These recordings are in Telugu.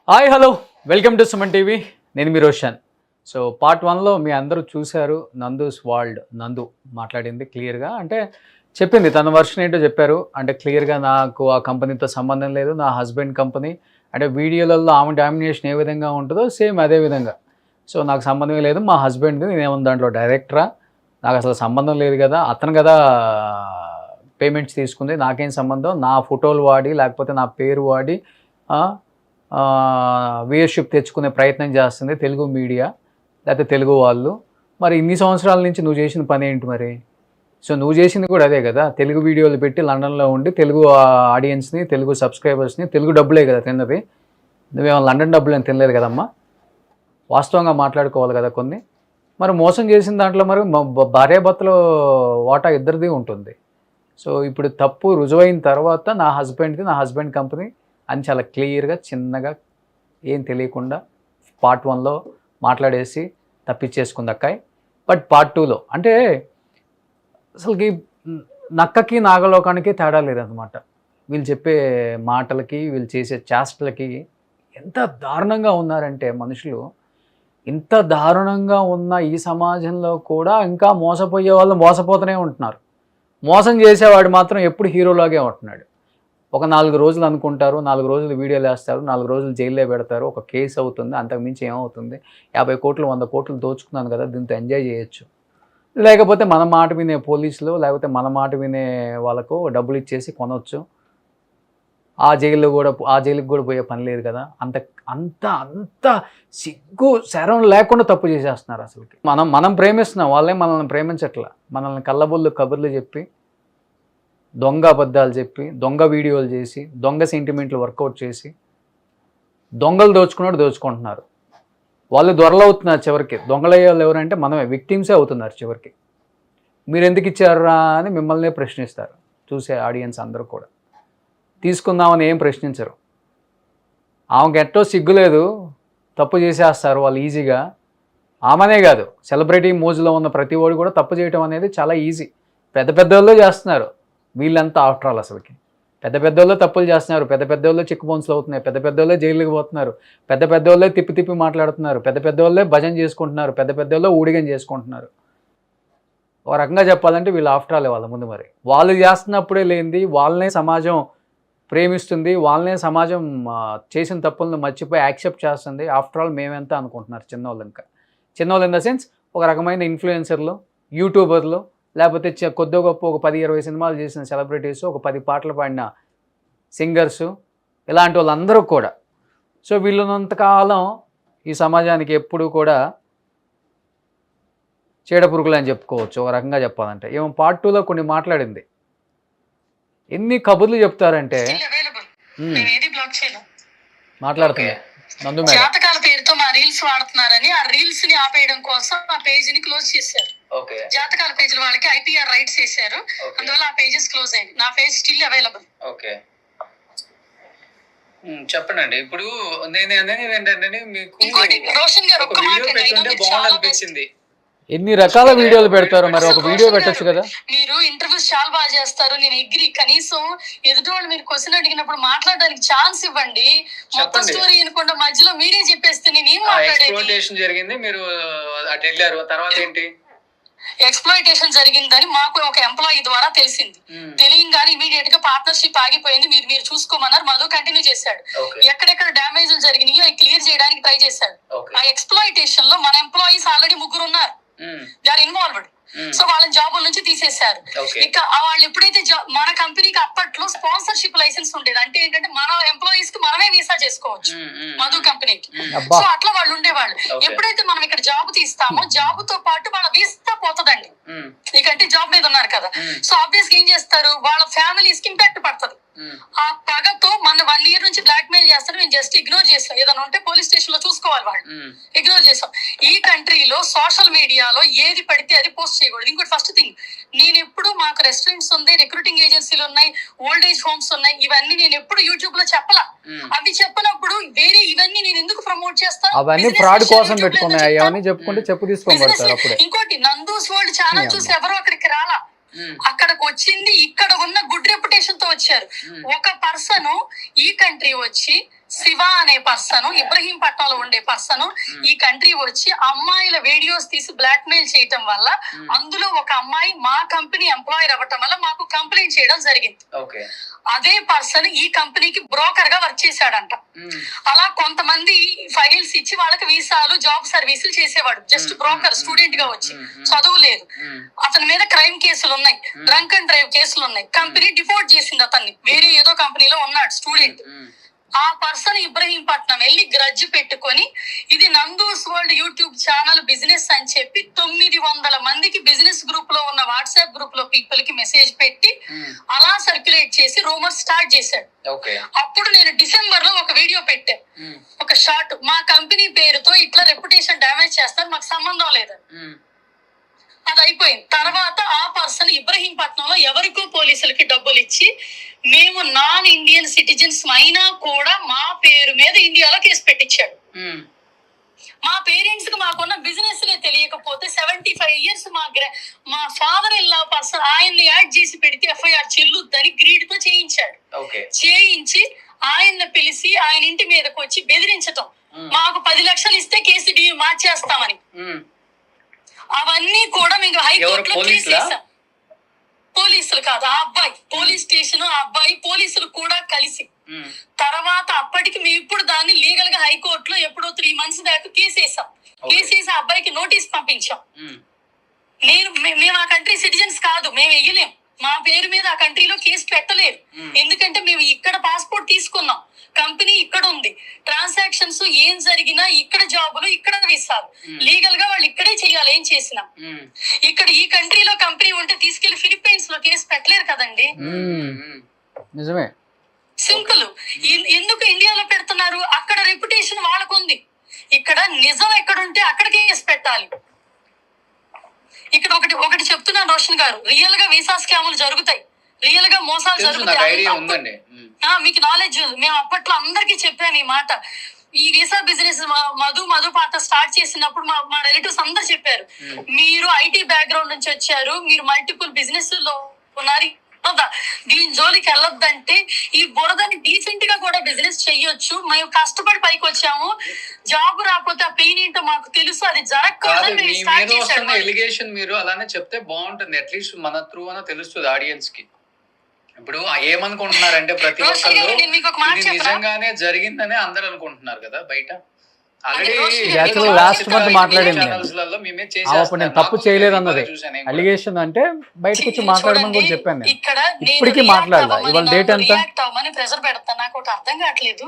Hi hello welcome to Suman TV. నేను మీ రోషన్. సో పార్ట్ 1లో మీ అందరూ చూశారు. నందూస్ వరల్డ్ నందు మాట్లాడింది క్లియర్గా, అంటే చెప్పింది తన వర్షన్ ఏంటో చెప్పారు. అంటే క్లియర్గా నాకు ఆ కంపెనీతో సంబంధం లేదు, నా హస్బెండ్ కంపెనీ, అంటే వీడియోలలో ఆమె డామినేషన్ ఏ విధంగా ఉంటుందో సేమ్ అదే విధంగా. సో నాకు సంబంధమే లేదు, మా హస్బెండ్ది, నేనేమన్నా దాంట్లో డైరెక్టరా, నాకు అసలు సంబంధం లేదు కదా, అతను కదా పేమెంట్స్ తీసుకుంది, నాకేం సంబంధం, నా ఫోటోలు వాడి లేకపోతే నా పేరు వాడి వ్యూయర్షిప్ తెచ్చుకునే ప్రయత్నం చేస్తుంది తెలుగు మీడియా లేకపోతే తెలుగు వాళ్ళు. మరి ఇన్ని సంవత్సరాల నుంచి నువ్వు చేసిన పని ఏంటి మరి? సో నువ్వు చేసింది కూడా అదే కదా, తెలుగు వీడియోలు పెట్టి లండన్లో ఉండి తెలుగు ఆడియన్స్ని, తెలుగు సబ్స్క్రైబర్స్ని, తెలుగు డబ్బులే కదా తిన్నది. నువ్వేమో లండన్ డబ్బులు అని తినలేదు కదమ్మా, వాస్తవంగా మాట్లాడుకోవాలి కదా కొన్ని. మరి మోసం చేసిన దాంట్లో మరి భార్యాభర్తలు వాటా ఇద్దరిది ఉంటుంది. సో ఇప్పుడు తప్పు రుజువైన తర్వాత నా హస్బెండ్ది, నా హస్బెండ్ కంపెనీ అని చాలా క్లియర్గా చిన్నగా ఏం తెలియకుండా పార్ట్ 1లో మాట్లాడేసి తప్పించేసుకుంది అక్కాయ్. బట్ పార్ట్ 2లో అంటే అసలుకి నక్కకి నాగలోకానికి తేడా లేదనమాట. వీళ్ళు చెప్పే మాటలకి, వీళ్ళు చేసే చేష్టలకి ఎంత దారుణంగా ఉన్నారంటే మనుషులు. ఇంత దారుణంగా ఉన్న ఈ సమాజంలో కూడా ఇంకా మోసపోయే వాళ్ళు మోసపోతూనే ఉంటున్నారు. మోసం చేసేవాడు మాత్రం ఎప్పుడు హీరోలాగే ఉంటున్నాడు. ఒక 4 రోజులు అనుకుంటారు, 4 రోజులు వీడియోలు వేస్తారు, 4 రోజులు జైల్లో పెడతారు, ఒక కేసు అవుతుంది, అంతకుమించి ఏమవుతుంది? 50 కోట్లు 100 కోట్లు దోచుకున్నాను కదా, దీంతో ఎంజాయ్ చేయొచ్చు. లేకపోతే మన మాట వినే పోలీసులు, లేకపోతే మన మాట వినే వాళ్ళకు డబ్బులు ఇచ్చేసి కొనవచ్చు. ఆ జైలుకి కూడా పోయే పని లేదు కదా. అంత అంత అంత సిగ్గు శరం లేకుండా తప్పు చేసేస్తున్నారు అసలుకి. మనం ప్రేమిస్తున్నాం, వాళ్ళే మనల్ని ప్రేమించట్లా. మనల్ని కళ్ళబొల్లు కబుర్లు చెప్పి, దొంగ అబద్ధాలు చెప్పి, దొంగ వీడియోలు చేసి, దొంగ సెంటిమెంట్లు వర్కౌట్ చేసి, దొంగలు దోచుకుంటున్నారు. వాళ్ళు దొరలవుతున్నారు చివరికి. దొంగలయ్యే వాళ్ళు ఎవరంటే మనమే, విక్టిమ్సే అవుతున్నారు చివరికి. మీరు ఎందుకు ఇచ్చారా అని మిమ్మల్నే ప్రశ్నిస్తారు చూసే ఆడియన్స్ అందరూ కూడా. తీసుకుందామని ఏం ప్రశ్నించరు. ఆమెకు ఎట్టో సిగ్గులేదు, తప్పు చేసేస్తారు వాళ్ళు ఈజీగా. ఆమెనే కాదు, సెలబ్రిటీ మోజులో ఉన్న ప్రతి వాడు కూడా తప్పు చేయటం అనేది చాలా ఈజీ. పెద్ద పెద్దోళ్ళే చేస్తున్నారు, వీళ్ళంతా ఆఫ్టర్ ఆల్ అసలుకి. పెద్ద పెద్దోళ్ళే తప్పులు చేస్తున్నారు, పెద్ద పెద్దోళ్ళే చిక్కు బౌన్స్లు అవుతున్నాయి, పెద్ద పెద్దోళ్ళే జైలుకి పోతున్నారు, పెద్ద పెద్దోళ్ళే తిప్పి మాట్లాడుతున్నారు, పెద్ద పెద్దోళ్ళే భజన చేసుకుంటున్నారు, పెద్ద పెద్దోళ్ళే ఊడిగం చేసుకుంటున్నారు. ఒక రకంగా చెప్పాలంటే వీళ్ళు ఆఫ్టర్ ఆల్ వాళ్ళ ముందు. మరి వాళ్ళు చేస్తున్నప్పుడే లేనిది వాళ్ళనే సమాజం ప్రేమిస్తుంది, వాళ్ళనే సమాజం చేసిన తప్పులను మర్చిపోయి యాక్సెప్ట్ చేస్తుంది. ఆఫ్టర్ ఆల్ మేమెంత అనుకుంటున్నారు చిన్నవాళ్ళు. ఇంకా చిన్నవాళ్ళు ఇన్ ద సెన్స్ ఒక రకమైన ఇన్ఫ్లుయెన్సర్లు, యూట్యూబర్లు, లేకపోతే కొద్దో గొప్ప ఒక 10-20 సినిమాలు చేసిన సెలబ్రిటీస్, ఒక 10 పాటలు పాడిన సింగర్సు, ఇలాంటి వాళ్ళందరూ కూడా. సో వీళ్ళున్నంతకాలం ఈ సమాజానికి ఎప్పుడు కూడా చీడపురుగులు అని చెప్పుకోవచ్చు ఒక రకంగా చెప్పాలంటే. ఏమో పార్ట్ 2లో కొన్ని మాట్లాడింది. ఎన్ని కబుర్లు చెప్తారంటే మాట్లాడుతుంది నందు మేడం. జాతకాల పేరుతో మా రీల్స్ వాడుతున్నారని ఆ రీల్స్ ని ఆపేయడం కోసం ఆ పేజ్ ని క్లోజ్ చేశారు. జాతకాల పేజీల వాళ్ళకి ఐపీఆర్ రైట్స్ చేశారు, అందువల్ల ఆ పేజెస్ క్లోజ్ అయింది. నా పేజ్ స్టిల్ అవైలబుల్. ఓకే చెప్పండి. ఇప్పుడు నేను అనేది ఏంటంటే మీకు రోషన్ గారు ఒక వీడియో పెట్టుంటే బాగుంది అనిపించింది. ఎన్ని రకాల వీడియోలు పెడతారు, మరి ఒక వీడియో పెట్టొచ్చు కదా. మీరు ఇంటర్వ్యూస్ చాలా బాగా చేస్తారు, నేను అగ్రీ. కనీసం ఎదుటి వాళ్ళు మీరు క్వశ్చన్ అడిగినప్పుడు మాట్లాడడానికి ఛాన్స్ ఇవ్వండి. మొత్తం స్టోరీ అనుకుంటా మధ్యలో మీరే చెప్పేస్తే నేను ఏం మాట్లాడేది జరిగింది. మీరు అటు వెళ్ళారు, తర్వాత ఏంటి? ఎక్స్ప్లాయిటేషన్ జరిగిందని మాకు ఒక ఎంప్లాయీ ద్వారా తెలిసింది. తెలియగానే ఇమీడియట్ గా పార్ట్నర్షిప్ ఆగిపోయింది. మీరు చూసుకోమన్నారు, మధు కంటిన్యూ చేశాడు. ఎక్కడెక్కడ డ్యామేజ్లు జరిగినాయో అవి క్లియర్ చేయడానికి ట్రై చేశాడు. ఆ ఎక్స్ప్లాయిటేషన్ లో మన ఎంప్లాయీస్ ఆల్రెడీ 3 ఉన్నారు, దే ఆర్ ఇన్వాల్వ్డ్. సో వాళ్ళని జాబుల నుంచి తీసేశారు. ఇక వాళ్ళు ఎప్పుడైతే మన కంపెనీకి అప్పట్లో స్పాన్సర్షిప్ లైసెన్స్ ఉండేది, అంటే ఏంటంటే మన ఎంప్లాయీస్ కి మనమే వీసా చేసుకోవచ్చు మధు కంపెనీకి. సో అట్లా వాళ్ళు ఉండేవాళ్ళు. ఎప్పుడైతే మనం ఇక్కడ జాబ్ తీస్తామో జాబ్ తో పాటు వాళ్ళ వీసా పోతుందండి. ఇకంటే జాబ్ మీద ఉన్నారు కదా, సో ఆబ్వియస్ గా ఏం చేస్తారు, వాళ్ళ ఫ్యామిలీస్ కి ఇంపాక్ట్ పడుతుంది. ఆ పగతో మన 1 year నుంచి బ్లాక్ మెయిల్ చేస్తారు. మేము జస్ట్ ఇగ్నోర్ చేస్తాం, ఏదైనా ఉంటే పోలీస్ స్టేషన్ లో చూసుకోవాలి, వాళ్ళు ఇగ్నోర్ చేస్తాం. ఈ కంట్రీలో సోషల్ మీడియాలో ఏది పడితే అది పోస్ట్ చేయకూడదు. ఇంకోటి ఫస్ట్ థింగ్, నేను ఎప్పుడు మాకు రెస్టారెంట్స్ ఉన్నాయి, రిక్రూటింగ్ ఏజెన్సీలు ఉన్నాయి, ఓల్డ్ ఏజ్ హోమ్స్ ఉన్నాయి, ఇవన్నీ నేను ఎప్పుడు యూట్యూబ్ లో చెప్పలా. అవి చెప్పినప్పుడు వేరే ఇవన్నీ నేను ఎందుకు ప్రమోట్ చేస్తాను? ఇంకోటి నందూస్ వరల్డ్ ఛానల్ చూసి ఎవరు అక్కడికి రాలా, అక్కడికి వచ్చింది ఇక్కడ ఉన్న గుడ్ రెప్యుటేషన్ తో వచ్చారు. ఒక పర్సన్ ఈ కంట్రీ వచ్చి శివ అనే పర్సన్, ఇబ్రహీంపట్నంలో ఉండే పర్సన్ ఈ కంట్రీ వచ్చి అమ్మాయిల వీడియోస్ తీసి బ్లాక్ మెయిల్ చేయటం వల్ల అందులో ఒక అమ్మాయి మా కంపెనీ ఎంప్లాయర్ అవ్వటం వల్ల మాకు కంప్లైంట్ చేయడం జరిగింది. అదే పర్సన్ ఈ కంపెనీకి బ్రోకర్ గా వర్క్ చేశాడంట. అలా కొంతమంది ఫైల్స్ ఇచ్చి వాళ్ళకి వీసాలు, జాబ్ సర్వీసులు చేసేవాడు. జస్ట్ బ్రోకర్, స్టూడెంట్ గా వచ్చి, చదువు లేదు. అతని మీద క్రైమ్ కేసులు ఉన్నాయి, డ్రంక్ అండ్ డ్రైవ్ కేసులు ఉన్నాయి. కంపెనీ డిపోర్ట్ చేసింది అతన్ని. వేరే ఏదో కంపెనీలో ఉన్నాడు స్టూడెంట్. ఆ పర్సన్ ఇబ్రహీంపట్నం వెళ్ళి గ్రడ్జ్ పెట్టుకొని ఇది Nandu's world YouTube channel business అని చెప్పి 900 మందికి బిజినెస్ గ్రూప్ లో ఉన్న వాట్సాప్ గ్రూప్ లో పీపుల్ కి మెసేజ్ పెట్టి అలా సర్క్యులేట్ చేసి రూమర్ స్టార్ట్ చేశాడు. అప్పుడు నేను డిసెంబర్ లో ఒక వీడియో పెట్టాను, ఒక షార్ట్, మా కంపెనీ పేరుతో ఇట్లా రెప్యుటేషన్ డ్యామేజ్ చేస్తారు, మాకు సంబంధం లేదు. అది అయిపోయింది. తర్వాత ఆ పర్సన్ ఇబ్రహీంపట్నంలో ఎవరికో పోలీసులకి డబ్బులు ఇచ్చి మేము నాన్ ఇండియన్ సిటిజన్స్ అయినా కూడా మా పేరు మీద ఇండియాలో కేసు పెట్టించాడు. మా పేరెంట్స్ కి మాకున్న బిజినెస్ తెలియకపోతే 75 years మా ఫాదర్ ఇన్ లా పర్సన్ ఆయన్ని యాడ్ చేసి పెడితే ఎఫ్ఐఆర్ చెల్లుద్దని గ్రీడ్ తో చేయించాడు. చేయించి ఆయన్ని పిలిచి ఆయన ఇంటి మీదకి వచ్చి బెదిరించటం, మాకు 10 లక్షలు ఇస్తే కేసు మార్చేస్తామని. అవన్నీ కూడా మేము హైకోర్టులో కేసేసాం. పోలీసులు కాదు, ఆ అబ్బాయి పోలీస్ స్టేషన్, ఆ అబ్బాయి పోలీసులు కూడా కలిసి. తర్వాత అప్పటికి మేము ఇప్పుడు దాన్ని లీగల్ గా హైకోర్టులో ఎప్పుడో 3 months దాకా కేసేసాం. కేసేసి ఆ అబ్బాయికి నోటీస్ పంపించాం. మేము ఆ కంట్రీ సిటిజన్స్ కాదు, మేము వెయ్యలేం, మా పేరు మీద ఆ కంట్రీలో కేసు పెట్టలేరు. ఎందుకంటే మేము ఇక్కడ పాస్పోర్ట్ తీసుకున్నాం, కంపెనీ ఇక్కడ ఉంది, ట్రాన్సాక్షన్స్ ఏం జరిగినా ఇక్కడ జాబులు, ఇక్కడ వీసాలు, లీగల్ గా వాళ్ళు ఇక్కడే చెయ్యాలి. ఏం చేసినా ఇక్కడ ఈ కంట్రీలో కంపెనీ ఉంటే తీసుకెళ్లి ఫిలిప్పైన్స్ లో కేసు పెట్టలేరు కదండి. నిజమే, సింపుల్. ఎందుకు ఇండియాలో పెడుతున్నారు? అక్కడ రెప్యుటేషన్ వాళ్ళకుంది. ఇక్కడ నిజం ఎక్కడుంటే అక్కడ కేసు పెట్టాలి. ఇక్కడ ఒకటి చెప్తున్నాను రోషన్ గారు, రియల్ గా వీసా స్కాములు జరుగుతాయి, రియల్ గా మోసాలు జరుగుతాయి. మీకు నాలెడ్జ్ ఉంది. మేము అప్పట్లో అందరికీ చెప్పాను ఈ మాట. ఈ వీసా బిజినెస్ మధు పాట స్టార్ట్ చేసినప్పుడు మా రిలేటివ్స్ అందరు చెప్పారు, మీరు ఐటీ బ్యాక్గ్రౌండ్ నుంచి వచ్చారు, మీరు మల్టిపుల్ బిజినెస్ లో ఉన్నారు, దీని జోలికి వెళ్ళొద్దంటే ఈ బురదని డీసెంట్ గా కూడా బిజినెస్ చెయ్యొచ్చు, మేము కష్టపడి పైకి వచ్చాము, జాబ్ రాకపోతే ఆ పెయిన్ ఏంటో మాకు తెలుసు, అది జరగకూడదు. ఎలిగేషన్ మీరు అలానే చెప్తే బాగుంటుంది, అట్లీస్ట్ మన త్రూ అన్న తెలుస్తుంది ఆడియన్స్ కి. ఇప్పుడు ఏమనుకుంటున్నారంటే ప్రతి ఒక్కరు నిజంగానే జరిగిందని అందరు అనుకుంటున్నారు కదా బయట. లాస్ట్ మంత్ మాట్లాడింది అప్పుడు నేను తప్పు చేయలేదు అన్నది అలిగేషన్, అంటే బయటకు వచ్చి మాట్లాడమని కూడా చెప్పాను. ఇప్పటికీ మాట్లాడలా, ఇవాళ డేట్ ఎంత ప్రెజర్ పెడతా, నాకు ఒకటి అర్థం కావట్లేదు.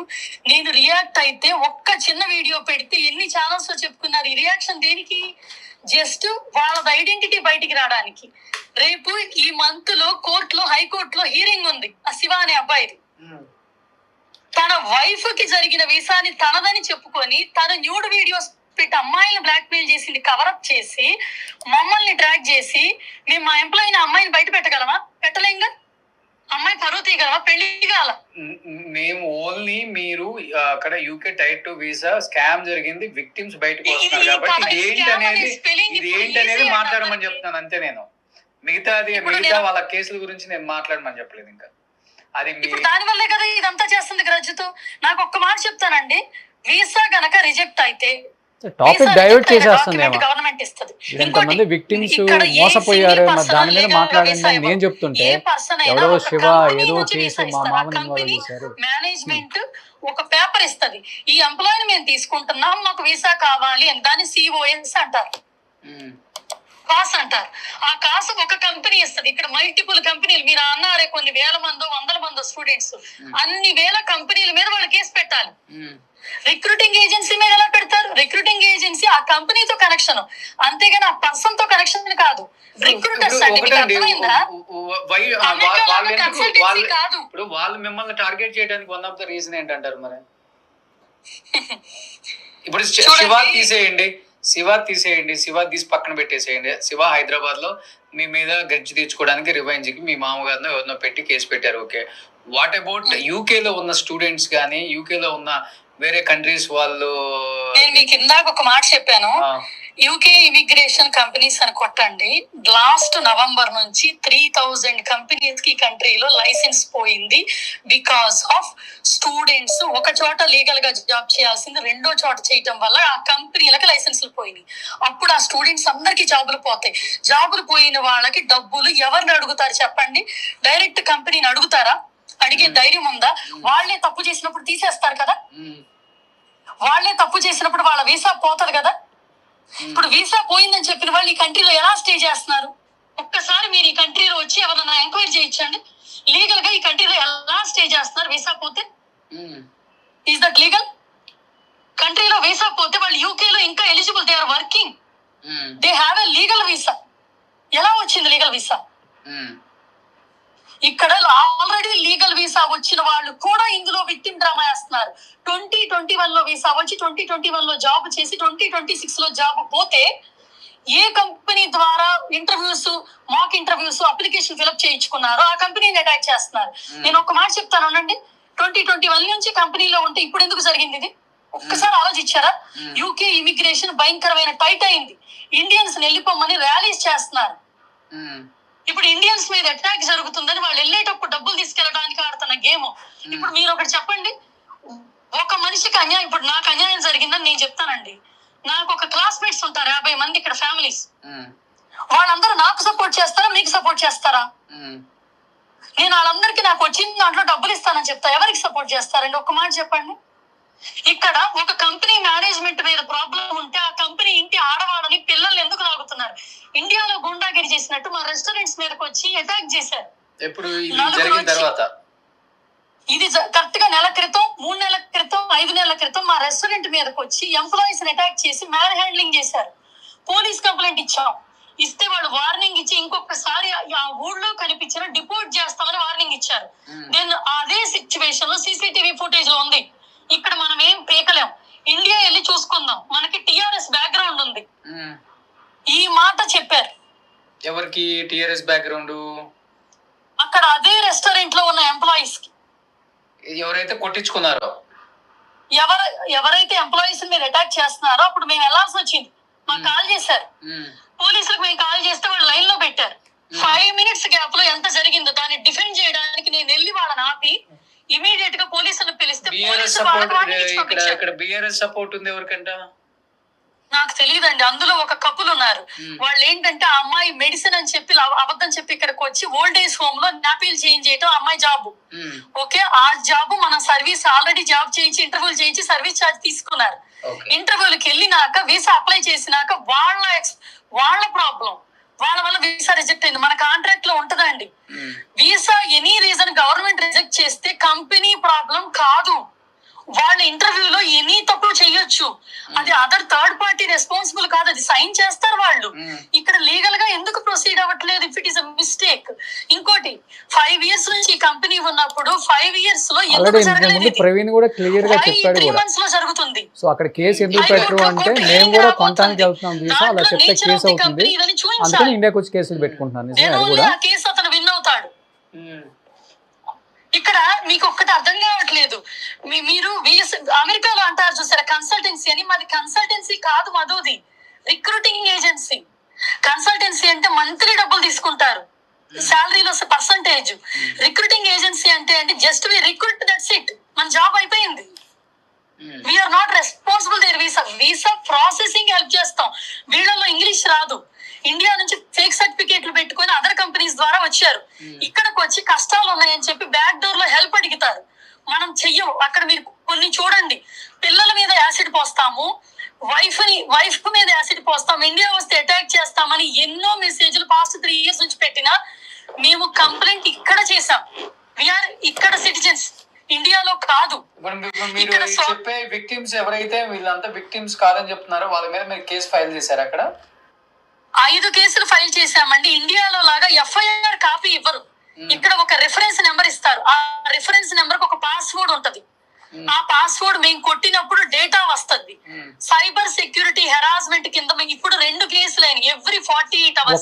నేను రియాక్ట్ అయితే ఒక్క చిన్న వీడియో పెడితే ఎన్ని ఛానల్స్ లో చెప్పుకున్నారు. ఈ రియాక్షన్ దేనికి? జస్ట్ వాళ్ళ ఐడెంటిటీ బయటికి రావడానికి. రేపు ఈ మంత్ లో కోర్టులో, హైకోర్టులో హీరింగ్ ఉంది ఆ శివ అనే అబ్బాయిది. తన వైఫ్ కి జరిగిన వీసాని తనదని చెప్పుకొని తన న్యూడ్ వీడియోస్ పెట్టి అమ్మాయిని బ్లాక్ మెయిల్ చేసింది, కవరప్ చేసి మమ్మల్ని ట్రాక్ చేసి మేము మా ఎంప్లాయీని అమ్మాయిని బయట పెట్టగలమా? పెట్టలేంగా. అమ్మాయి పరువు తీయగలమా? పెళ్లి కాల. మేము ఓన్లీ మీరు అక్కడ యూకే టైర్ 2 వీసా స్కామ్ జరిగింది, విక్టిమ్స్ బయటకు వస్తున్నారు కాబట్టి ఇది ఏంటనేది మాట్లాడమని చెప్తున్నాను అంతే. నేను మిగతా వాళ్ళ కేసుల గురించి నేను మాట్లాడమని చెప్పలేదు. ఇంకా అది దాని వల్లే కదా ఇదంతా చేస్తుంది గ్రజ్జుతో. నాకు ఒక్క మాట చెప్తానండి, వీసా గనక రిజెక్ట్ అయితే టాపిక్ డైవర్ట్ చేసేస్తుంది. గవర్నమెంట్ ఇస్తుంది. ఇంతమంది విక్టిమ్స్ మోసపోయారు, దాని మీద మాట్లాడండి నేను చెప్తుంటే ఎవరో శివ ఏదో కేసు మా మామని మేనేజ్మెంట్ ఒక పేపర్ ఇస్తుంది, ఈ ఎంప్లాయీని మేము తీసుకుంటున్నాం, మాకు వీసా కావాలి అని. దాన్ని COS అంటారు, కాస్ అంటారు. ఆ కాసు ఒక కంపెనీ ఇస్తుంది. ఇక్కడ మల్టిపుల్ కంపెనీలు, మీరు అన్నారే కొన్ని వేల మందో 100 మందో స్టూడెంట్స్, అన్ని వేల కంపెనీల మీద వాళ్ళు కేసు పెట్టాలి. రిక్రూటింగ్ ఏజెన్సీ మీద ఎలా పెడతారు? రిక్రూటింగ్ ఏజెన్సీ ఆ కంపెనీతో కనెక్షన్, అంతేగాని ఆ పర్సన్ తో కనెక్షన్ కాదు. రిక్రూటర్స్ కాదు. ఇప్పుడు వాళ్ళు మిమ్మల్ని టార్గెట్ చేయడానికి వన్ ఆఫ్ ద రీజన్ ఏంటంటారు మరి? ఇప్పుడు శివ తీసి పక్కన పెట్టేసేయండి. శివ హైదరాబాద్ లో మీ మీద గెలిచి తీర్చుకోవడానికి రివెంజ్ కి మీ మామగారిని ఎవరినో పెట్టి కేసు పెట్టారు. ఓకే, వాట్ అబౌట్ యూకే లో ఉన్న స్టూడెంట్స్ కానీ, యూకే లో ఉన్న వేరే కంట్రీస్ వాళ్ళు? నేను మీకు ఇందాక ఒక మాట చెప్పాను, యూకే ఇమిగ్రేషన్ కంపెనీస్ అని కొట్టండి. లాస్ట్ నవంబర్ నుంచి 3000 కంపెనీస్ కి కంట్రీలో లైసెన్స్ పోయింది. బికాస్ ఆఫ్ స్టూడెంట్స్ ఒక చోట లీగల్ గా జాబ్ చేయాల్సింది రెండో చోట చేయటం వల్ల ఆ కంపెనీలకు లైసెన్సులు పోయినాయి. అప్పుడు ఆ స్టూడెంట్స్ అందరికి జాబులు పోతాయి. జాబులు పోయిన వాళ్ళకి డబ్బులు ఎవరిని అడుగుతారు చెప్పండి? డైరెక్ట్ కంపెనీని అడుగుతారా? అడిగే ధైర్యం ఉందా? వాళ్ళే తప్పు చేసినప్పుడు తీసేస్తారు కదా. వాళ్ళే తప్పు చేసినప్పుడు వాళ్ళ వీసా పోతుంది కదా. ఇప్పుడు వీసా పోయిందని చెప్పిన వాళ్ళు ఈ కంట్రీలో ఎలా స్టే చేస్తున్నారు? ఒక్కసారి మీరు ఈ కంట్రీలో వచ్చి ఎవరన్నా ఎంక్వైరీ చేయించండి. లీగల్ గా ఈ కంట్రీలో ఎలా స్టే చేస్తున్నారు వీసా పోతే? Is that legal? కంట్రీలో వీసా పోతే వాళ్ళు యూకేలో ఇంకా eligible, they are working, they have a legal visa. ఎలా వచ్చింది లీగల్ వీసా? ఇక్కడ ఆల్రెడీ లీగల్ వీసా వచ్చిన వాళ్ళు కూడా ఇందులో విక్టిమ్ డ్రామా వేస్తున్నారు. 2021 లో వీసా వచ్చి 2021 లో జాబ్ చేసి 2026 లో జాబ్ పోతే ఏ కంపెనీ ద్వారా interviews, mock interviews, application fill up చేయించుకున్నారో ఆ కంపెనీని అటాక్ చేస్తున్నారు. నేను ఒక మాట చెప్తాను అనండి, 2021 నుంచి కంపెనీలో ఉంటే ఇప్పుడు ఎందుకు జరిగింది ఇది? ఒక్కసారి ఆలోచించారా? యూకే ఇమిగ్రేషన్ భయంకరమైన టైట్ అయింది. ఇండియన్స్ వెళ్ళిపోమని ర్యాలీస్ చేస్తున్నారు. ఇప్పుడు ఇండియన్స్ మీద అటాక్ జరుగుతుందని వాళ్ళు వెళ్ళేటప్పుడు డబ్బులు తీసుకెళ్ళడానికి ఆడుతున్న గేమ్. ఇప్పుడు మీరు ఒకటి చెప్పండి, ఒక మనిషికి అన్యాయం, ఇప్పుడు నాకు అన్యాయం జరిగిందని నేను చెప్తానండి. నాకు ఒక క్లాస్మేట్స్ ఉంటారు 50 మంది ఇక్కడ ఫ్యామిలీస్. వాళ్ళందరూ నాకు సపోర్ట్ చేస్తారా, మీకు సపోర్ట్ చేస్తారా? నేను వాళ్ళందరికీ నాకు వచ్చిన దాంట్లో డబ్బులు ఇస్తానని చెప్తా. ఎవరికి సపోర్ట్ చేస్తారండి? ఒక్క మాట చెప్పండి. ఇక్కడ ఒక కంపెనీ మేనేజ్మెంట్ మీద ప్రాబ్లం ఉంటే ఆ కంపెనీ ఇంటి ఆడవాళ్ళని పిల్లల్ని ఎందుకు లాగుతున్నారు? ఇండియాలో గుండాగిరి చేసినట్టు మా రెస్టారెంట్స్ మీదకి వచ్చి అటాక్ చేశారు. ఇది కరెక్ట్ గా నెల క్రితం, 3 నెలల క్రితం, 5 నెలల క్రితం మా రెస్టారెంట్ మీదకి వచ్చి ఎంప్లాయీస్ అటాక్ చేసి మ్యాన్ హ్యాండ్లింగ్ చేశారు. పోలీస్ కంప్లైంట్ ఇచ్చాం. ఇస్తే వాళ్ళు వార్నింగ్ ఇచ్చి ఇంకొకసారి ఆ ఊళ్ళో కనిపించిన డిపోర్ట్ చేస్తామని వార్నింగ్ ఇచ్చారు. దెన్ అదే సిచ్యువేషన్ లో సీసీటీవీ ఫుటేజ్ లో ఉంది. ఇక్కడ మనం ఏం పేకలేం. ఇండియా వెళ్ళి చూసుకుందాం, మనకి టిఆర్ఎస్ బ్యాక్గ్రౌండ్ ఉంది. ఈ మాట చెప్పారు. ఎవరికి టిఆర్ఎస్ బ్యాక్గ్రౌండ్? అక్కడ అదే రెస్టారెంట్ లో ఉన్న ఎంప్లాయీస్ కి. ఎవరైతే కొట్టించుకున్నారో, ఎవరైతే ఎంప్లాయీస్ మీద అటాక్ చేస్తున్నారో అప్పుడు మేము వెళ్ళాల్సి వచ్చింది. మాకు కాల్ చేశారు పోలీసులకు. మేము కాల్ చేస్తే వాళ్ళు లైన్ లో పెట్టారు. 5 minutes గ్యాప్ లో ఎంత జరిగిందో దాన్ని డిఫెండ్ చేయడానికి నేను వెళ్ళి వాళ్ళని ఆపి ఇమీడియట్ గా పోలీసులను పిలిస్తే బిఆర్ఎస్ సపోర్ట్ ఉంది ఎవరికంట నాకు తెలియదండి. అందులో ఒక కపుల్ ఉన్నారు. వాళ్ళు ఏంటంటే ఆ అమ్మాయి మెడిసిన్ అని చెప్పి అబద్ధం చెప్పి ఇక్కడికి వచ్చి ఓల్డ్ ఏజ్ హోమ్ లో నాపీలు చేంజ్ చేయటం అమ్మాయి జాబ్. ఓకే, ఆ జాబ్ మన సర్వీస్ ఆల్రెడీ జాబ్ చేయించి ఇంటర్వ్యూలు చేయించి సర్వీస్ ఛార్జ్ తీసుకున్నారు. ఇంటర్వ్యూలకు వెళ్ళినాక వీసా అప్లై చేసినాక వాళ్ళ ప్రాబ్లం, వాళ్ళ వల్ల వీసా రిజెక్ట్ అయింది. మన కాంట్రాక్ట్ లో ఉంటదండి, visa any reason government reject చేస్తే కంపెనీ ప్రాబ్లం కాదు. వాళ్ళ ఇంటర్వ్యూలో ఎనీ తప్పు చేయొచ్చు, అది అదర్ థర్డ్ పార్టీ రెస్పాన్సిబుల్ కాదు, అది సైన్ చేస్తారు వాళ్ళు. ఇక్కడ లీగల్ గా ఎందుకు ప్రొసీడ్ అవ్వట్లేదు? If it is a mistake. ఇంకోటి 5 years నుంచి ఈ కంపెనీ ఉన్నప్పుడు 5 years లో ఎందుకు జరగలేదు? ప్రవీణ్ కూడా క్లియర్ గా చెప్పాడు. 3 months లో జరుగుతుంది. సో అక్కడ కేసు ఎందుకు పెట్టరు అంటే మేము కూడా కొనడానికి వెళ్తున్నాం వీసా, అలా చెప్తే కేసు అవుతుంది, అందుకని ఇండియాకి వచ్చి కేసులు పెట్టుకుంటున్నాను. ఆ కేసు అతను విన్ అవుతాడు. ఇక్కడ మీకు ఒక్కటి అర్థం కావట్లేదు. మీరు అమెరికాలో అంటారు చూసారా కన్సల్టెన్సీ అని. మాది కన్సల్టెన్సీ కాదు, మధుది రిక్రూటింగ్ ఏజెన్సీ. కన్సల్టెన్సీ అంటే మంత్లీ డబ్బులు తీసుకుంటారు, శాలరీలో పర్సంటేజ్. రిక్రూటింగ్ ఏజెన్సీ అంటే just we recruit, that's it, మన జాబ్ అయిపోయింది. We're not responsible their visa processing help చేస్తాం. వీళ్ళలో ఇంగ్లీష్ రాదు, ఇండియా నుంచి ఫేక్ సర్టిఫికేట్లు పెట్టుకుని అదర్ కంపెనీస్ ద్వారా వచ్చారు. ఇక్కడికి వచ్చి కష్టాలు ఉన్నాయని చెప్పి బ్యాక్ డోర్ లో హెల్ప్ అడుగుతారు. మనం చెయ్యం. అక్కడ మీరు కొన్ని చూడండి, పిల్లల మీద యాసిడ్ పోస్తాము, వైఫ్ మీద యాసిడ్ పోస్తాం, ఇండియా వస్తే అటాక్ చేస్తామని ఎన్నో మెసేజ్లు పాస్ట్ 3 years నుంచి పెట్టినా మేము కంప్లైంట్ ఇక్కడ చేసాం. వీఆర్ ఇక్కడ సిటిజన్స్, ఇండియాలో కాదు. మీరు చెప్పే విక్టిమ్స్ ఎవరైతే వీళ్ళంతా విక్టిమ్స్ కాదని చెప్తున్నారో వాళ్ళ మీద మీరు కేసు ఫైల్ చేశారు. అక్కడ 5 కేసులు ఫైల్ చేశామండి. ఇండియాలో లాగా ఎఫ్ఐఆర్ కాపీ ఇవ్వరు. ఇక్కడ ఒక రిఫరెన్స్ నెంబర్ ఇస్తారు. ఆ రిఫరెన్స్ నెంబర్ కి ఒక పాస్వర్డ్ ఉంటది. ఆ పాస్వర్డ్ మేము కొట్టినప్పుడు డేటా వస్తుంది. సైబర్ సెక్యూరిటీ హెరాస్మెంట్ కింద ఇప్పుడు 2 కేసులు అయినాయి. ఎవ్రీ 48 hours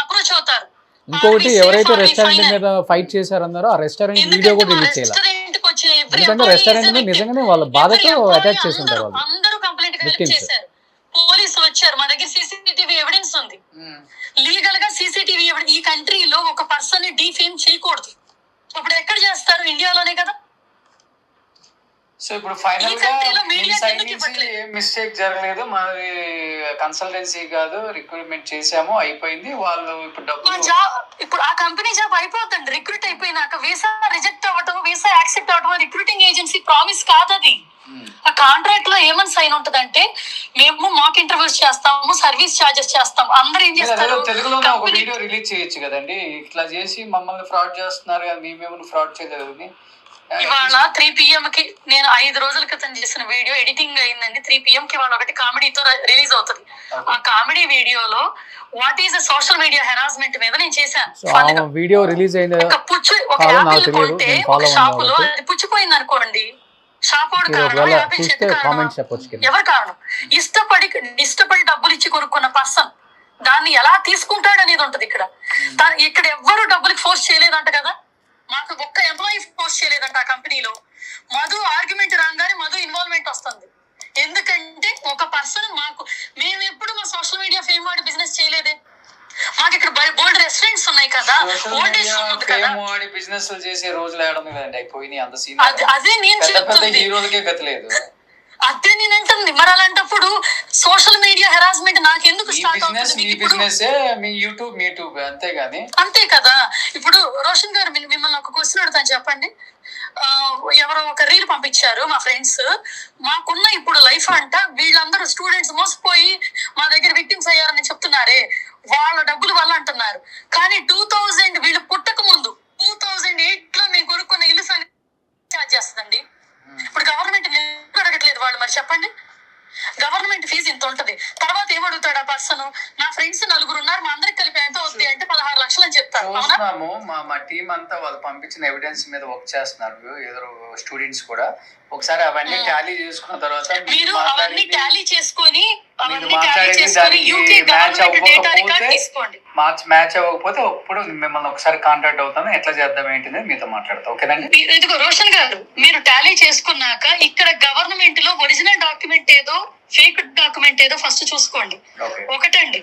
అప్రోచ్ అవుతారు. ఇంకొకటి ఎవరైతే రెస్టారెంట్ మీద ఫైట్ చేశారన్నారో ఆ రెస్టారెంట్ వీడియో కూడా రిలీజ్ చేయాలి. ఎందుకంటే రెస్టారెంట్ మీద నిజంగానే వాళ్ళ బాధతో అటాక్ చేసి ఉంటారు వాళ్ళు. అందరూ కంప్లైంట్ చేశారు. పోలీసులు వచ్చారు, మా దగ్గర సీసీటీవీ ఎవిడెన్స్ ఉంది. లీగల్ గా సీసీటీవీ ఈ కంట్రీలో ఒక పర్సన్ ని డిఫేమ్ చేయకూడదు. అప్పుడు ఎక్కడ చేస్తారు? ఇండియాలోనే కదా. సో ఇప్పుడు ఫైనల్ గా ఏం మిస్టేక్ జరగలేదు, మాది కన్సల్టెన్సీ కాదు, రిక్రూట్మెంట్ చేసాము, అయిపోయింది. వాళ్ళు ఇప్పుడు ఇప్పుడు ఆ కంపెనీ జాబ్ అయిపోతుంది. రిక్రూట్ అయిపోయినాక వీసా రిజెక్ట్ అవ్వటం, వీసా యాక్సెప్ట్ అవ్వటం రిక్రూటింగ్ ఏజెన్సీ ప్రామిస్ కాదు. అది ఆ కాంట్రాక్ట్ లో ఏమని సైన్ ఉంటదంటే, మేము మాక్ ఇంటర్వ్యూస్ చేస్తాము, సర్వీస్ చార్జెస్ చేస్తాము. అందరూ ఏం చేస్తారు? తెలుగులో ఒక వీడియో రిలీజ్ చేయొచ్చు కదండి, ఇట్లా చేసి మమ్మల్ని ఫ్రాడ్ చేస్తున్నారు, మేమేమో ఫ్రాడ్ చేయలేదు. ఇవాళ 3 PM కి నేను 5 రోజుల క్రితం చేసిన వీడియో ఎడిటింగ్ అయిందండి. 3 PM కి ఇవాళ ఒకటి కామెడీతో రిలీజ్ అవుతుంది. ఆ కామెడీ వీడియోలో what is social media harassment మీద నేను చేశాను. వీడియో రిలీజ్ అయింది. ఒక యాపిల్ కొంటే ఒక షాప్ లో అది పుచ్చిపోయింది అనుకోండి, షాప్ ఎవరు కారణం? ఇష్టపడి డబ్బులు ఇచ్చి కొనుక్కున్న పర్సన్ దాన్ని ఎలా తీసుకుంటాడు అనేది ఉంటది. ఇక్కడ ఎవ్వరు డబ్బులకి ఫోర్స్ చేయలేదంట కదా. మాకు ఒక్క ఎంప్లాయీ పోస్ట్ చేయలేదంట ఆ కంపెనీలో. మధు ఆర్గ్యుమెంట్ రాగానే మధు ఇన్వాల్వ్మెంట్ వస్తుంది. ఎందుకంటే ఒక పర్సన్ మేము ఎప్పుడు మా సోషల్ మీడియా ఫేమ్ వాడి బిజినెస్ చేయలేదే. మాకు ఇక్కడ బోల్డ్ రెస్టారెంట్స్ ఉన్నాయి కదా, బిజినెస్ చేసే రోజులు అదే నేను చెప్తుంది. అదే నేను అంటుంది. మరి అలాంటప్పుడు సోషల్ మీడియా హెరాస్మెంట్ నాకెందుకు స్టార్ట్ అవుతుంది? అంతే కదా. ఇప్పుడు రోషన్ గారు మిమ్మల్ని ఒక క్వశ్చన్ అడుగుతాను, చెప్పండి. ఎవరో ఒక రీల్ పంపించారు మా ఫ్రెండ్స్, మాకున్న ఇప్పుడు లైఫ్ అంట వీళ్ళందరూ స్టూడెంట్స్ మోసపోయి మా దగ్గర విక్టిమ్స్ అయ్యారని చెప్తున్నారే, వాళ్ళ డబ్బులు వల్ల అంటున్నారు. కానీ 2000 వీళ్ళు పుట్టక ముందు 2008 లో మేము కొనుక్కున్న ఇల్లు ఛార్జ్ చేస్తుందండి. ఇప్పుడు గవర్నమెంట్ అడగట్లేదు వాళ్ళు, మరి చెప్పండి. గవర్నమెంట్ ఫీజు ఇంత ఉంటది. తర్వాత ఏమడుగుతాడు ఆ పర్సన్? నా ఫ్రెండ్స్ 4 ఉన్నారు, మా అందరికి కలిపి ఎంత అవుతుంది అంటే 16 లక్షలు అని చెప్తారు. మా టీం అంతా వాళ్ళు పంపించిన ఎవిడెన్స్ మీద వర్క్ చేస్తున్నారు, ఎదురు స్టూడెంట్స్ కూడా. ఒకసారి అవన్నీ టాలీ చేసుకున్న తర్వాత మీరు అవన్నీ టాలీ చేసుకొని మ్యాచ్ అవ్వకపోతే అప్పుడు మిమ్మల్ని ఒకసారి కాంటాక్ట్ అవుతాను, ఎట్లా చేద్దాం ఏంటి మీతో మాట్లాడతాం. ఓకేనండి. ఇదిగో రోషన్ గారు, మీరు టాలీ చేసుకున్నాక ఇక్కడ గవర్నమెంట్ లో ఒరిజినల్ డాక్యుమెంట్ ఏదో ఫేక్ డాక్యుమెంట్ ఏదో ఫస్ట్ చూసుకోండి. ఒకటండి,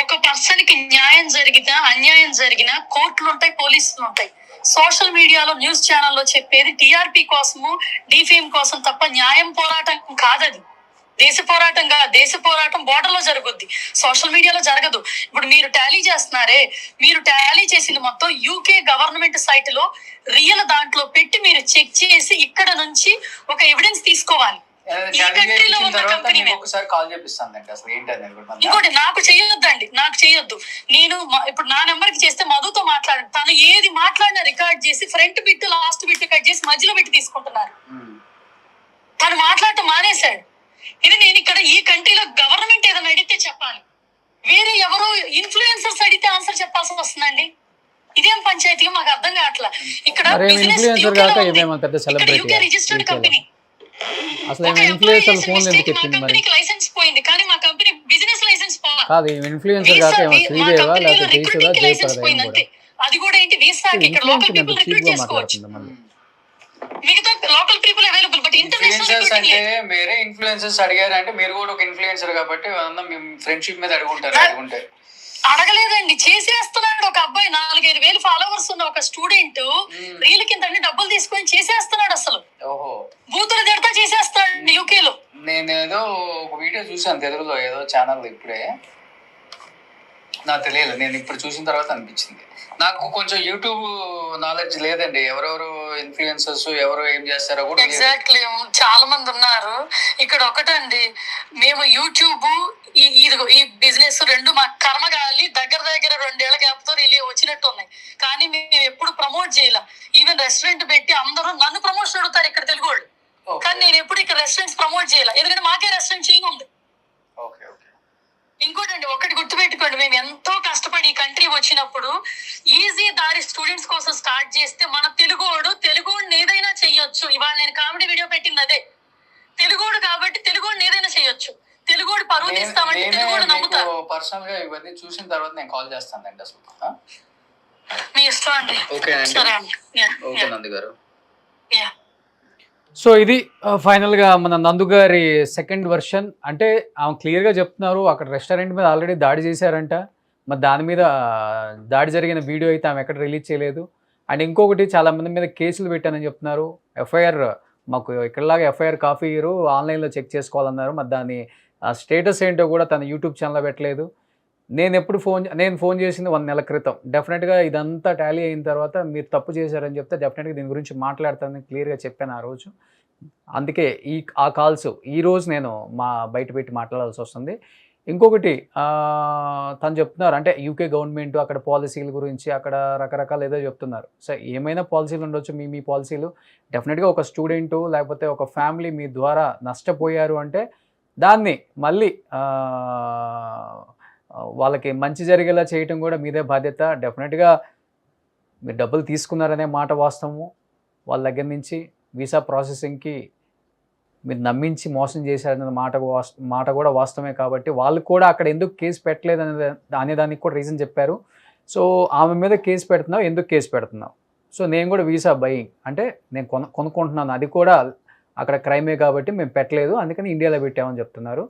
ఒక పర్సన్ కి న్యాయం జరిగినా అన్యాయం జరిగినా కోర్టులు ఉంటాయి, పోలీసులు ఉంటాయి. సోషల్ మీడియాలో న్యూస్ ఛానల్లో చెప్పేది టీఆర్పీ కోసము, డిఫేమ్ కోసం తప్ప న్యాయం పోరాటం కాదది. దేశ పోరాటం బోర్డర్ లో జరుగుద్ది, సోషల్ మీడియాలో జరగదు. ఇప్పుడు మీరు టాలీ చేస్తున్నారే, మీరు టాలీ చేసింది మొత్తం యూకే గవర్నమెంట్ సైట్ లో రియల్ దాంట్లో పెట్టి మీరు చెక్ చేసి ఇక్కడ నుంచి ఒక ఎవిడెన్స్ తీసుకోవాలి. ఇంకోటి నాకు చేయొద్దు. నేను ఇప్పుడు నా నెంబర్ కి చేస్తే మధుతో మాట్లాడండి. తను ఏది మాట్లాడినా రికార్డ్ చేసి front bit last bit cut చేసి మధ్యలో పెట్టి తీసుకుంటున్నారు. తను మాట్లాడటం మానేశాడు. ఇది నేను ఇక్కడ ఈ కంట్రీలో గవర్నమెంట్ ఏదైనా అడిగితే చెప్పాలి, వేరే ఎవరో ఇన్ఫ్లుయెన్సర్స్ అడిగితే ఆన్సర్ చెప్పాల్సి వస్తుందండి. ఇదేం పంచాయతీ మాకు అర్థం కావట్లా. ఇక్కడ యూకే రిజిస్టర్డ్ కంపెనీ, కంపెనీకి లైసెన్స్ పోయింది కానీ మా కంపెనీ బిజినెస్ లైసెన్స్ పోయింది అంతే. అది కూడా ఏంటి, వీసాకి ఇక్కడ లోకల్ పీపుల్ రిక్రూట్ చేసుకోవచ్చు, మిగతా local people available. But international అంటే వేరే ఇన్ఫ్లుయెన్సర్స్ అడిగారు అంటే మీరు కూడా ఒక ఇన్ఫ్లుయెన్సర్ కాబట్టి ఫ్రెండ్షిప్ మీద అడుగుంటారు. అడగలేదండి, చేసేస్తున్నాడు. ఒక అబ్బాయి 4-5 వేలు ఫాలోవర్స్ ఉన్న ఒక స్టూడెంట్ రీల్ కింద డబ్బులు తీసుకొని చేసేస్తున్నాడు. అసలు బూతులు తిడతా చేసేస్తాడు యూకే లో. నేనేదో ఒక వీడియో చూసాను తెలుగులో ఏదో ఛానల్, ఇప్పుడే నాకు తెలియదు, నేను ఇప్పుడు చూసిన తర్వాత అనిపించింది. నాకు కొంచెం యూట్యూబ్ నాలెడ్జ్ లేదండి, ఎవరెవరు ఇన్ఫ్లుయెన్సర్స్ ఎవరు ఏం చేస్తారో కూడా. ఎగ్జాక్ట్లీ, చాలా మంది ఉన్నారు ఇక్కడ. ఒకటండి, మేము యూట్యూబ్ ఈ బిజినెస్ రెండు మా కర్మగాలి దగ్గర 2 ఏళ్ల గ్యాప్ తో వచ్చినట్టు ఉన్నాయి. కానీ మేము ఎప్పుడు ప్రమోట్ చేయాల. ఈవెన్ రెస్టారెంట్ పెట్టి అందరూ నన్ను ప్రమోషన్ అడుగుతారు ఇక్కడ తెలుగు వాళ్ళు, కానీ నేను ఎప్పుడు ఇక్కడ రెస్టారెంట్స్ ప్రమోట్ చేయాల, ఎందుకంటే మాకే రెస్టారెంట్ చేంజ్ ఉంది. ఇంకోటండి, ఒకటి గుర్తుపెట్టుకోండి, మేము ఎంతో కష్టపడి ఈ కంట్రీ వచ్చినప్పుడు ఈజీ దారి స్టూడెంట్స్ కోసం స్టార్ట్ చేస్తే మన తెలుగుని ఏదైనా చెయ్యొచ్చు. ఇవాళ నేను కామెడీ వీడియో పెట్టింది అదే, తెలుగుడు కాబట్టి తెలుగుని ఏదైనా చెయ్యొచ్చు. తెలుగుడు పరువు తీస్తామంటే తెలుగుడు నమ్ముతారు. పర్సనల్ గా ఇవన్నీ చూసిన తర్వాత నేను కాల్ చేస్తానండి. అసలు మీ ఇష్టం అండి. ఓకే నంది గారు. సో ఇది ఫైనల్గా మన నందు గారి సెకండ్ వర్షన్. అంటే ఆమె క్లియర్గా చెప్తున్నారు అక్కడ రెస్టారెంట్ మీద ఆల్రెడీ దాడి చేశారంట. మరి దాని మీద దాడి జరిగిన వీడియో అయితే ఆమె ఎక్కడ రిలీజ్ చేయలేదు. అండ్ ఇంకొకటి చాలా మంది మీద కేసులు పెట్టానని చెప్తున్నారు. ఎఫ్ఐఆర్ మాకు ఇక్కడలాగా ఎఫ్ఐఆర్ కాపీ ఇయ్యరు, ఆన్లైన్లో చెక్ చేసుకోవాలన్నారు. మరి దాని స్టేటస్ ఏంటో కూడా తన యూట్యూబ్ ఛానల్లో పెట్టలేదు. నేను ఫోన్ చేసింది 1 నెల క్రితం. డెఫినెట్గా ఇదంతా టాలీ అయిన తర్వాత మీరు తప్పు చేశారని చెప్తే డెఫినెట్గా దీని గురించి మాట్లాడతానని క్లియర్గా చెప్పాను ఆ రోజు. అందుకే ఆ కాల్స్ ఈరోజు నేను బయట పెట్టి మాట్లాడాల్సి వస్తుంది. ఇంకొకటి తను చెప్తున్నారు అంటే యూకే గవర్నమెంట్ అక్కడ పాలసీల గురించి అక్కడ రకరకాలు ఏదో చెప్తున్నారు. సో ఏమైనా పాలసీలు ఉండొచ్చు, మీ పాలసీలు డెఫినెట్గా ఒక స్టూడెంటు లేకపోతే ఒక ఫ్యామిలీ మీ ద్వారా నష్టపోయారు అంటే దాన్ని మళ్ళీ వాళ్ళకి మంచి జరిగేలా చేయటం కూడా మీదే బాధ్యత. డెఫినెట్గా మీరు డబ్బులు తీసుకున్నారనే మాట వాస్తవము. వాళ్ళ దగ్గర నుంచి వీసా ప్రాసెసింగ్కి మీరు నమ్మించి మోసం చేశారనే మాట కూడా వాస్తవమే. కాబట్టి వాళ్ళు కూడా అక్కడ ఎందుకు కేసు పెట్టలేదు అనే దానికి కూడా రీజన్ చెప్పారు. సో ఆమె మీద కేసు పెడుతున్నావు, ఎందుకు కేసు పెడుతున్నావు? సో నేను కూడా వీసా బయింగ్ అంటే నేను కొనుక్కుంటున్నాను, అది కూడా అక్కడ క్రైమే కాబట్టి మేము పెట్టలేదు, అందుకని ఇండియాలో పెట్టామని చెప్తున్నారు.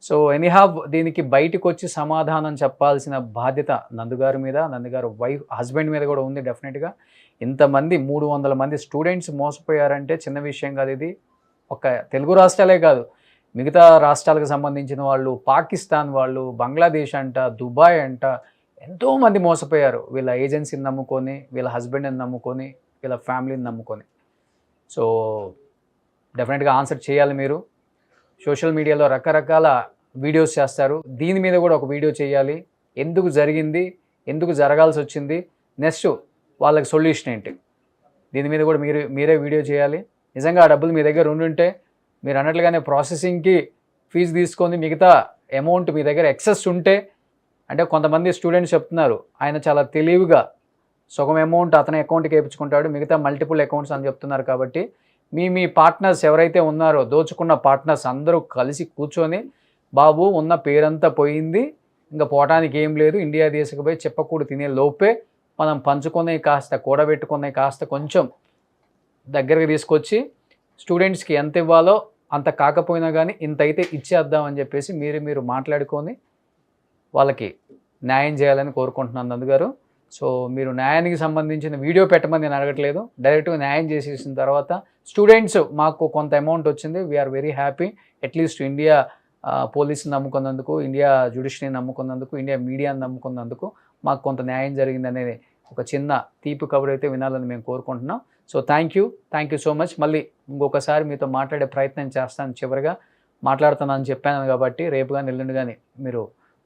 సో ఎనీహావ్ దీనికి బయటకు వచ్చి సమాధానం చెప్పాల్సిన బాధ్యత నందుగారి మీద, నందుగారు హస్బెండ్ మీద కూడా ఉంది. డెఫినెట్గా ఇంతమంది 300 మంది స్టూడెంట్స్ మోసపోయారంటే చిన్న విషయం కాదు. ఇది ఒక తెలుగు రాష్ట్రాలే కాదు, మిగతా రాష్ట్రాలకు సంబంధించిన వాళ్ళు, పాకిస్తాన్ వాళ్ళు, బంగ్లాదేశ్ అంట, దుబాయ్ అంట, ఎంతోమంది మోసపోయారు వీళ్ళ ఏజెన్సీని నమ్ముకొని, వీళ్ళ హస్బెండ్ని నమ్ముకొని, వీళ్ళ ఫ్యామిలీని నమ్ముకొని. సో డెఫినెట్గా ఆన్సర్ చేయాలి మీరు. సోషల్ మీడియాలో రకరకాల వీడియోస్ చేస్తారు, దీని మీద కూడా ఒక వీడియో చేయాలి. ఎందుకు జరిగింది, ఎందుకు జరగాల్సి వచ్చింది, నెక్స్ట్ వాళ్ళకి సొల్యూషన్ ఏంటి, దీని మీద కూడా మీరే వీడియో చేయాలి. నిజంగా ఆ డబ్బులు మీ దగ్గర ఉండుంటే మీరు అన్నట్లుగానే ప్రాసెసింగ్కి ఫీజు తీసుకొని మిగతా అమౌంట్ మీ దగ్గర ఎక్సెస్ ఉంటే, అంటే కొంతమంది స్టూడెంట్స్ చెప్తున్నారు ఆయన చాలా తెలివిగా సగం అమౌంట్ అతని అకౌంట్కి వేయించుకుంటాడు, మిగతా మల్టిపుల్ అకౌంట్స్ అని చెప్తున్నారు. కాబట్టి మీ పార్ట్నర్స్ ఎవరైతే ఉన్నారో దోచుకున్న పార్ట్నర్స్ అందరూ కలిసి కూర్చొని బాబు ఉన్న పేరంతా పోయింది, ఇంకా పోవటానికి ఏం లేదు, ఇండియా తీసుకుపోయి చెప్పకూడదు తినే లోపే మనం పంచుకునే కాస్త కూడబెట్టుకునే కాస్త కొంచెం దగ్గరికి తీసుకొచ్చి స్టూడెంట్స్కి ఎంత ఇవ్వాలో అంత కాకపోయినా కానీ ఇంత అయితే ఇచ్చేద్దామని చెప్పేసి మీరు మాట్లాడుకొని వాళ్ళకి న్యాయం చేయాలని కోరుకుంటున్నాను నందుగారు. సో మీరు న్యాయానికి సంబంధించిన వీడియో పెట్టమని నేను అడగట్లేదు, డైరెక్ట్గా న్యాయం చేసేసిన తర్వాత స్టూడెంట్స్ మాకు కొంత అమౌంట్ వచ్చింది, we're very happy. At least India పోలీసుని నమ్ముకున్నందుకు, ఇండియా జ్యుడిషియరీని నమ్ముకున్నందుకు, ఇండియా మీడియాని నమ్ముకున్నందుకు మాకు కొంత న్యాయం జరిగిందనేది ఒక చిన్న తీపి కబురు అయితే వినాలని మేము కోరుకుంటున్నాం. So thank you so much. మళ్ళీ ఇంకొకసారి మీతో మాట్లాడే ప్రయత్నం చేస్తాను. చివరిగా మాట్లాడుతున్నానని చెప్పాను కాబట్టి రేపు కానీ ఎల్లుండి కానీ మీరు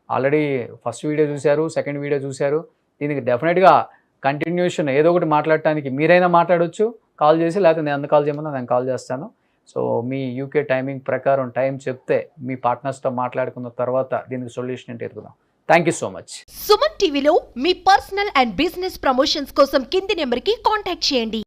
ఆల్రెడీ ఫస్ట్ వీడియో చూశారు, సెకండ్ వీడియో చూశారు, దీనికి డెఫినెట్గా కంటిన్యూషన్ ఏదో ఒకటి మాట్లాడటానికి మీరైనా మాట్లాడవచ్చు కాల్ చేసి, లేకపోతే నేను కాల్ చేయమన్నా నేను కాల్ చేస్తాను. సో మీ యూకే టైమింగ్ ప్రకారం టైం చెప్తే మీ పార్ట్నర్స్తో మాట్లాడుకున్న తర్వాత దీనికి సొల్యూషన్ ఏంటి ఎదుగుదాం. Thank you so much. Suman టీవీలో మీ పర్సనల్ అండ్ బిజినెస్ ప్రమోషన్స్ కోసం కింది నెంబర్కి కాంటాక్ట్ చేయండి.